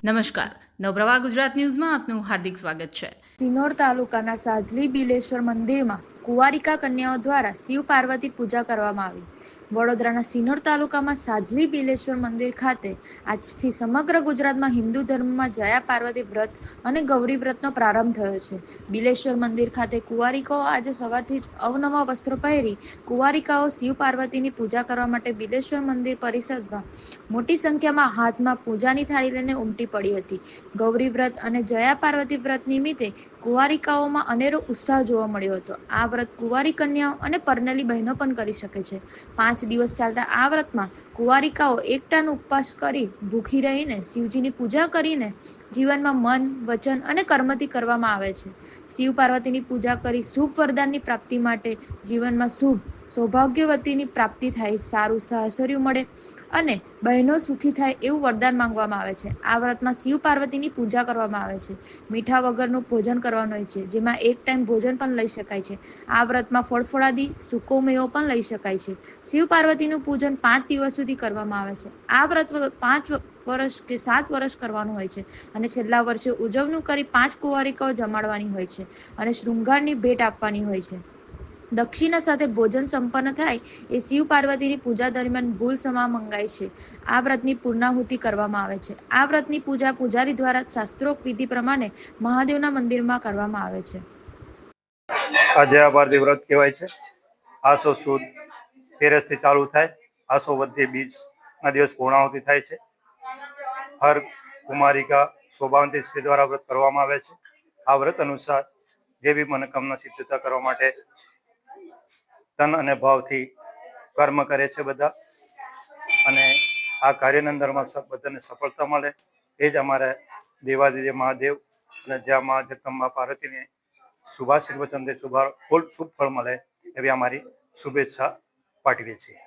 નમસ્કાર, નવપ્રવાહ ગુજરાત ન્યૂઝમાં આપનું હાર્દિક સ્વાગત છે। સિનોર તાલુકાના સાધલી બિલેશ્વર મંદિરમાં કુંવારિકા કન્યાઓ દ્વારા શિવ પાર્વતી પૂજા કરવામાં આવી। વડોદરાના સિનોર તાલુકામાં સાધલી બિલેશ્વર મંદિર ખાતે આજથી સમગ્ર ગુજરાતમાં હિન્દુ ધર્મમાં જયા પાર્વતી વ્રત અને ગૌરી વ્રતનો પ્રારંભ થયો છે। બિલેશ્વર મંદિર ખાતે કુંવારિકાઓ આજે સવારથી જ અવનવા વસ્ત્રો પહેરી કુંવારિકાઓ શિવ પાર્વતીની પૂજા કરવા માટે બિલેશ્વર મંદિર પરિસરમાં મોટી સંખ્યામાં હાથમાં પૂજાની થાળી લઈને ઉમટી પડી હતી। ગૌરી વ્રત અને જયા પાર્વતી વ્રત નિમિત્તે કુંવારિકાઓમાં અનેરો ઉત્સાહ જોવા મળ્યો હતો। આ વ્રત કુંવારી કન્યાઓ અને પરણેલી બહેનો પણ કરી શકે છે। 5 દિવસ ચાલતા આ વ્રતમાં કુંવારિકાઓ એકટાનો ઉપવાસ કરી ભૂખી રહીને શિવજીની પૂજા કરીને જીવનમાં મન, વચન અને કર્મથી કરવામાં આવે છે। શિવ પાર્વતીની પૂજા કરી શુભ વરદાનની પ્રાપ્તિ માટે જીવનમાં શુભ સૌભાગ્યવતીની પ્રાપ્તિ થાય, સારું સાસરિયું મળે અને બહેનો સુખી થાય એવું વરદાન માંગવામાં આવે છે। આ વ્રતમાં શિવ પાર્વતીની પૂજા કરવામાં આવે છે। મીઠા વગરનું ભોજન કરવાનું હોય છે, જેમાં એક ટાઈમ ભોજન પણ લઈ શકાય છે। આ વ્રતમાં ફળફળાદી સૂકો મેવો પણ લઈ શકાય છે। શિવ પાર્વતીનું પૂજન 5 દિવસ સુધી કરવામાં આવે છે। આ વ્રત 5 વર્ષ કે 7 વર્ષ કરવાનું હોય છે અને છેલ્લા વર્ષે ઉજવણી કરી 5 કુંવારિકાઓ જમાડવાની હોય છે અને શૃંગારની ભેટ આપવાની હોય છે। દક્ષિણા સાથે ભોજન સંપન્ન થાય એ શિવ પાર્વતીની પૂજા દરમિયાન ભૂલ ક્ષમા મંગાય છે। આ વ્રતની પૂર્ણાહુતિ કરવામાં આવે છે। આ વ્રતની પૂજા પૂજારી દ્વારા શાસ્ત્રોક્ત વિધિ પ્રમાણે મહાદેવના મંદિરમાં કરવામાં આવે છે। આ જયા પાર્વતી વ્રત કહેવાય છે। આસો સુદ 13 થી ચાલુ થાય, આસો વધી બીજના દિવસ પૂર્ણાહુતિ થાય છે। હર કુમારિકા શોભાવંતી સ્ત્રી દ્વારા વ્રત કરવામાં આવે છે। આ વ્રત અનુસાર જે બી મનોકામના સિદ્ધતા કરવા માટે તન અને ભાવથી કર્મ કરે છે બધા, અને આ કાર્યની અંદરમાં બધાને સફળતા મળે એ જ અમારે દેવાદિદેવ મહાદેવ અને જ્યાં મા જગદંબા પાર્વતીને શુભાશીર્વચન શુભ ફળ મળે એવી અમારી શુભેચ્છા પાઠવીએ છીએ।